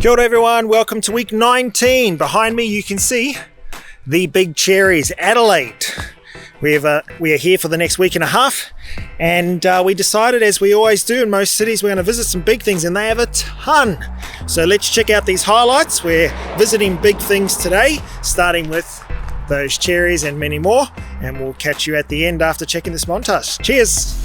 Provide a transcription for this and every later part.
Kia ora everyone, welcome to week 19. Behind me you can see the big cherries, Adelaide. We are here for the next week and a half, and we decided, as we always do in most cities, we're going to visit some big things, and they have a ton. So let's check out these highlights. We're visiting big things today, starting with those cherries and many more, and we'll catch you at the end after checking this montage. Cheers!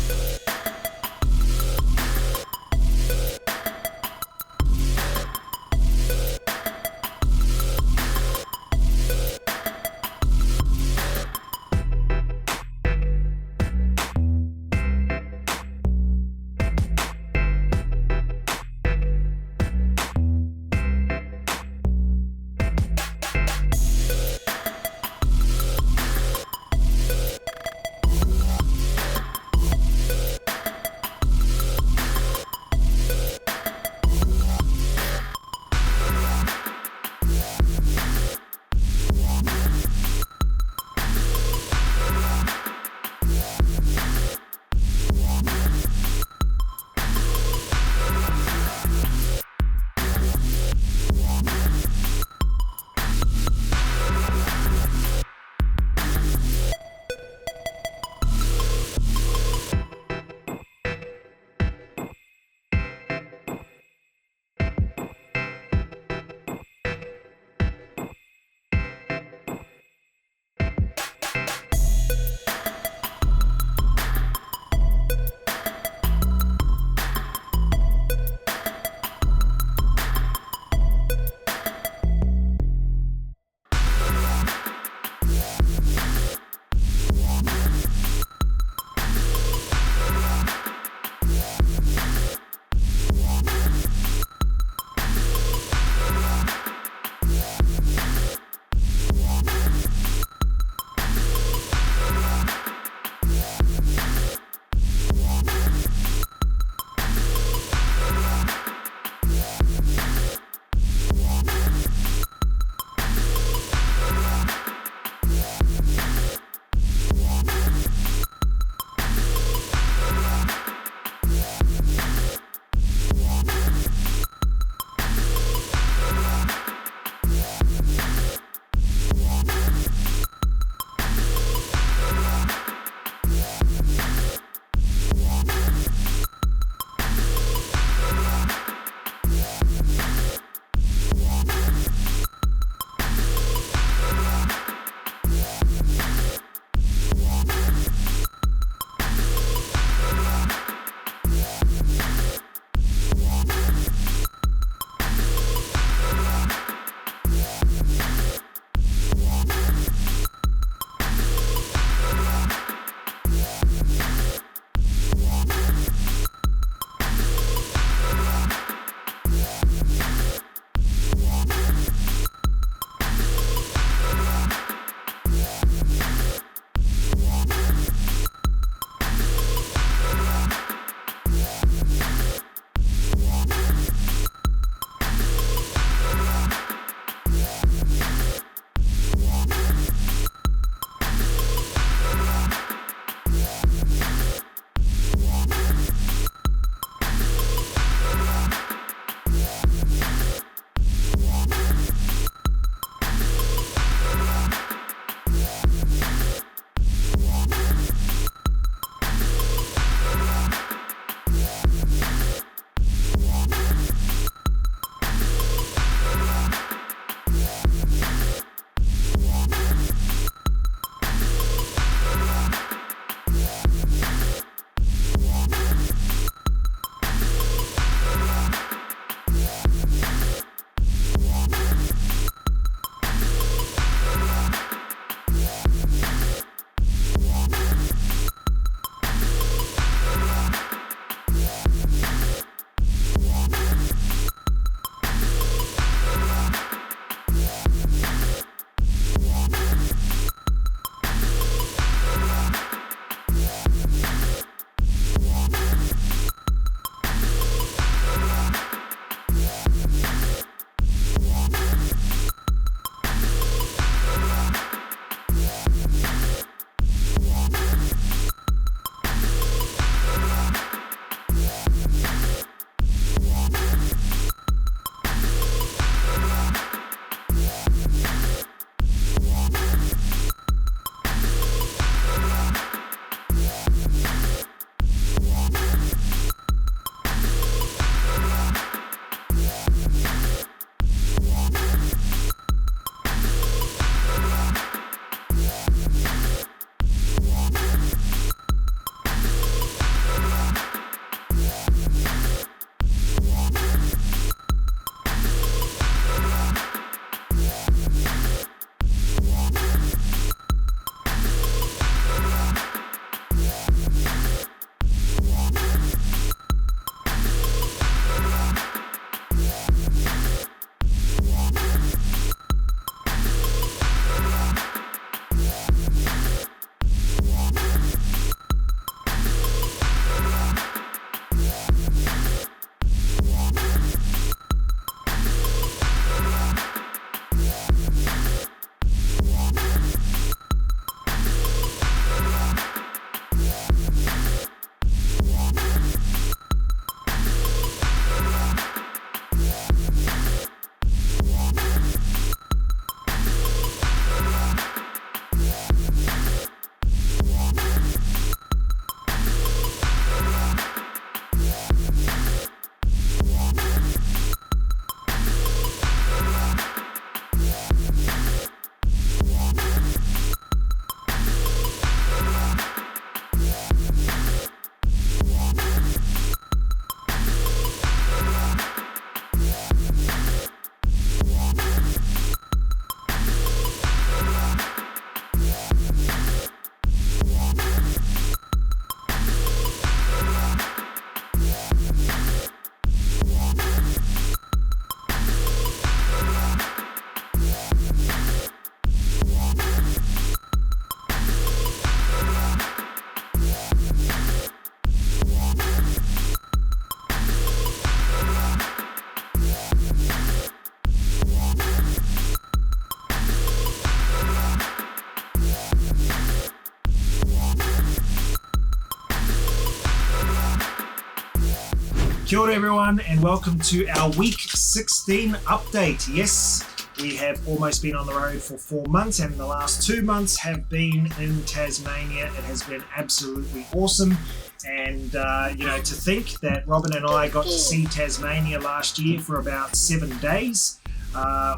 Kia ora everyone, and welcome to our week 16 update. Yes, we have almost been on the road for 4 months, and the last 2 months have been in Tasmania. It has been absolutely awesome. And to think that Robin and I got to see Tasmania last year for about 7 days,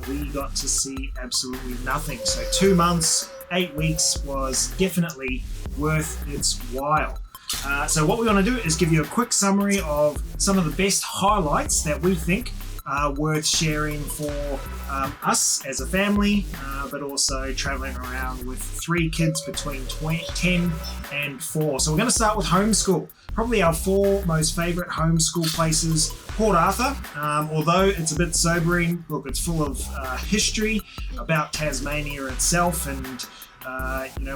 we got to see absolutely nothing. So 2 months, 8 weeks was definitely worth its while. So what we want to do is give you a quick summary of some of the best highlights that we think are worth sharing for us as a family, but also traveling around with 3 kids between 10 and 4. So we're going to start with homeschool. Probably our 4 most favourite homeschool places. Port Arthur, although it's a bit sobering, look, it's full of history about Tasmania itself and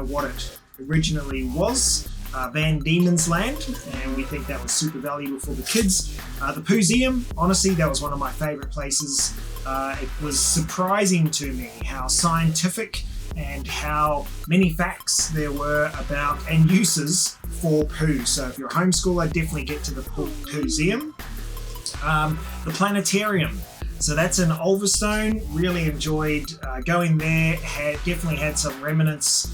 what it originally was. Van Diemen's Land, and we think that was super valuable for the kids. The Pooseum, honestly, that was one of my favourite places. It was surprising to me how scientific and how many facts there were about and uses for poo. So if you're a homeschooler, definitely get to the Pooseum. The planetarium. So that's in Ulverstone. Really enjoyed going there. Definitely had some remnants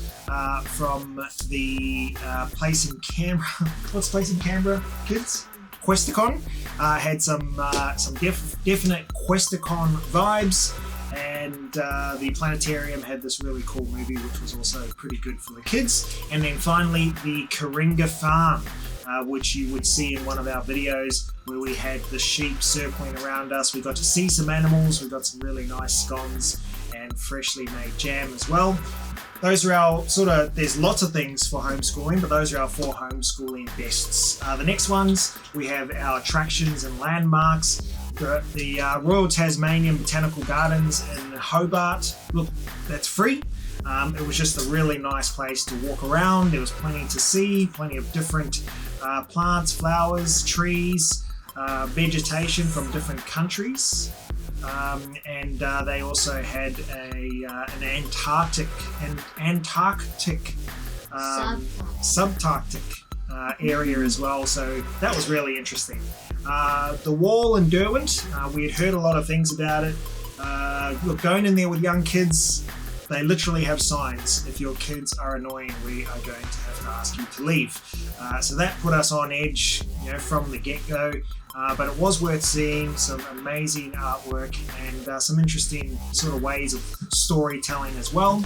from the place in Canberra. What's the place in Canberra, kids? Questacon. Had some definite Questacon vibes. And the planetarium had this really cool movie, which was also pretty good for the kids. And then finally, the Coringa Farm, which you would see in one of our videos where we had the sheep circling around us. We got to see some animals. We got some really nice scones and freshly made jam as well. Those are our there's lots of things for homeschooling, but those are our 4 homeschooling bests. The next ones, we have our attractions and landmarks. The Royal Tasmanian Botanical Gardens in Hobart. Look, that's free. It was just a really nice place to walk around. There was plenty to see, plenty of different plants, flowers, trees, vegetation from different countries. And they also had an Antarctic subtarctic area as well. So that was really interesting. The wall in Derwent, we had heard a lot of things about it. Look, going in there with young kids, they literally have signs. If your kids are annoying, we are going to have to ask you to leave. So that put us on edge, from the get-go. But it was worth seeing. Some amazing artwork and some interesting sort of ways of storytelling as well.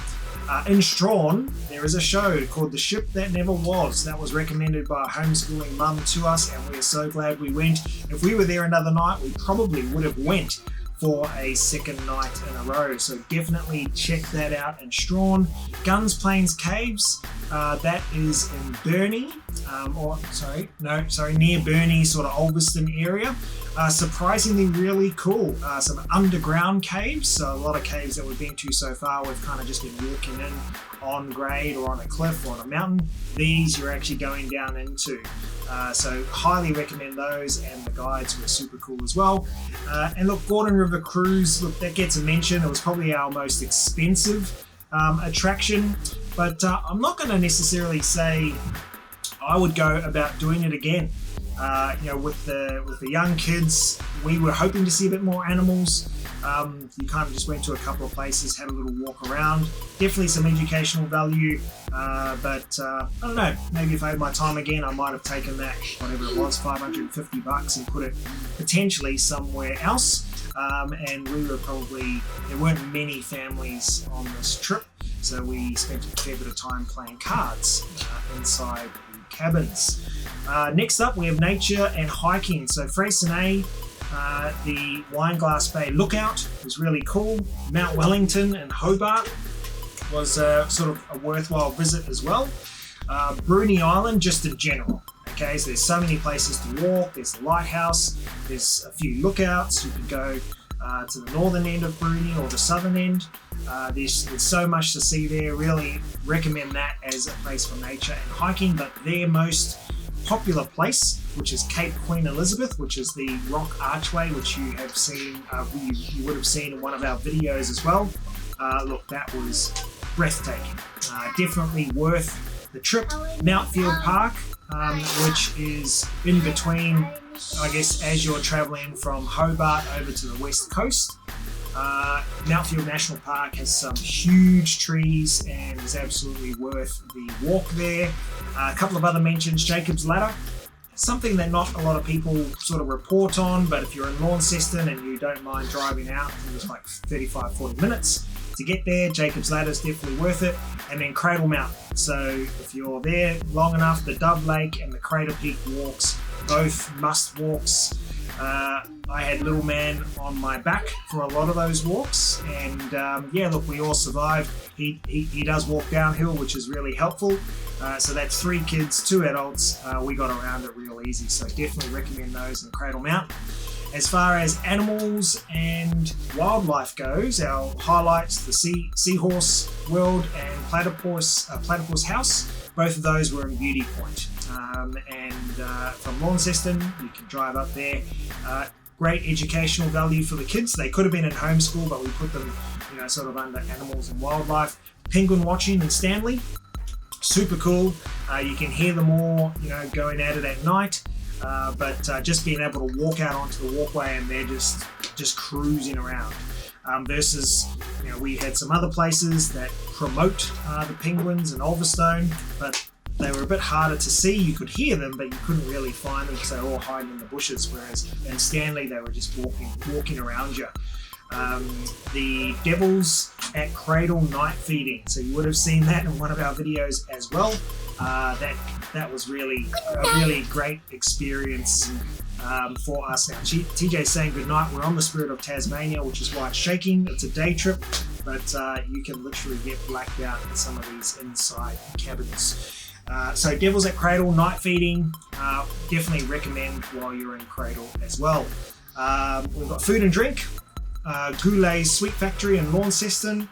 In Strawn, there is a show called The Ship That Never Was. That was recommended by a homeschooling mum to us, and we're so glad we went. If we were there another night, we probably would have went for a second night in a row. So definitely check that out in Strawn. Guns, Plains, Caves, that is in Burnie, near Burnie, sort of Ulverston area. Surprisingly really cool. Some underground caves, so a lot of caves that we've been to so far, we've kind of just been walking in on grade or on a cliff or on a mountain. These you're actually going down into. So highly recommend those, and the guides were super cool as well. And look, Gordon River Cruise, look, that gets a mention. It was probably our most expensive attraction, but I'm not going to necessarily say I would go about doing it again. With the young kids, we were hoping to see a bit more animals. You kind of just went to a couple of places, had a little walk around. Definitely some educational value, but I don't know. Maybe if I had my time again, I might have taken that, whatever it was, $550, and put it potentially somewhere else. And there weren't many families on this trip, so we spent a fair bit of time playing cards inside the cabins. Next up, we have nature and hiking. So Freycinet, the Wineglass Bay Lookout was really cool. Mount Wellington and Hobart was sort of a worthwhile visit as well. Bruny Island, just in general. Okay, so there's so many places to walk. There's the lighthouse. There's a few lookouts. You could go to the northern end of Bruny or the southern end. There's so much to see there. Really recommend that as a place for nature and hiking. But their most popular place, which is Cape Queen Elizabeth, which is the rock archway, which you have seen, you would have seen in one of our videos as well. Look, that was breathtaking. Definitely worth the trip. Mountfield Park, which is in between, I guess, as you're travelling from Hobart over to the west coast. Mountfield National Park has some huge trees and is absolutely worth the walk there. A couple of other mentions, Jacob's Ladder, something that not a lot of people sort of report on, but if you're in Launceston and you don't mind driving out, it's like 35-40 minutes to get there. Jacob's Ladder is definitely worth it. And then Cradle Mountain. So if you're there long enough, the Dove Lake and the Crater Peak walks, both must walks. I had little man on my back for a lot of those walks, and yeah, look, we all survived. He does walk downhill, which is really helpful. So that's 3 kids, 2 adults. We got around it real easy, so definitely recommend those in Cradle Mountain. As far as animals and wildlife goes, our highlights, the Seahorse World and Platypus House, both of those were in Beauty Point. From Launceston, you can drive up there. Great educational value for the kids. They could have been in homeschool, but we put them, sort of under animals and wildlife. Penguin watching in Stanley, super cool. You can hear them all, going at it at night. But just being able to walk out onto the walkway and they're just cruising around. Versus, we had some other places that promote the penguins in Ulverstone, but they were a bit harder to see. You could hear them, but you couldn't really find them because they were all hiding in the bushes. Whereas in Stanley, they were just walking around you. The Devils at Cradle night feeding. So you would have seen that in one of our videos as well. That was really a really great experience for us. Now, TJ's saying good night. We're on the Spirit of Tasmania, which is why it's shaking. It's a day trip, but you can literally get blacked out in some of these inside cabins. So Devils at Cradle night feeding, definitely recommend while you're in Cradle as well. We've got food and drink. Goulet's Sweet Factory in Launceston,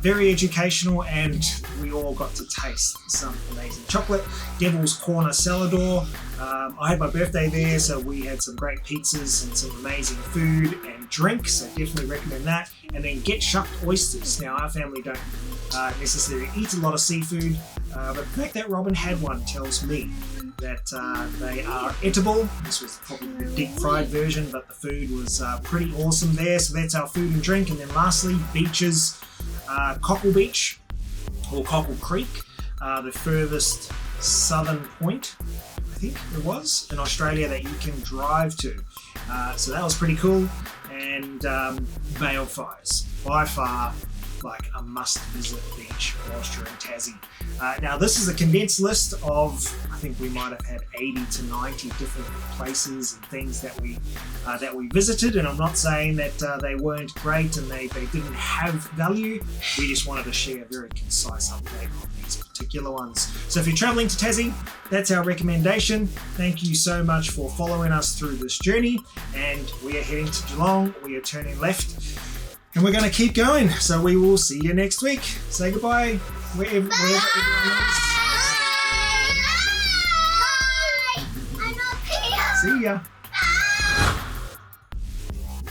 very educational, and we all got to taste some amazing chocolate. Devil's Corner Celador, I had my birthday there, so we had some great pizzas and some amazing food and drink, so definitely recommend that. And then Get Shucked Oysters. Now, our family don't necessarily eat a lot of seafood, but the fact that Robin had one tells me that they are edible. This was probably the deep fried version, but the food was pretty awesome there. So that's our food and drink. And then lastly, beaches, Cockle Beach or Cockle Creek, the furthest southern point, I think it was, in Australia that you can drive to. So that was pretty cool. And Bay of Fires, by far like a must-visit beach whilst you're in Tassie. Now, this is a condensed list of, I think we might have had 80 to 90 different places and things that we visited, and I'm not saying that they weren't great and they didn't have value. We just wanted to share a very concise update on these particular ones. So if you're traveling to Tassie, that's our recommendation. Thank you so much for following us through this journey, and we are heading to Geelong. We are turning left. And we're going to keep going. So we will see you next week. Say goodbye wherever everyone is. Bye. I'm up here. See ya.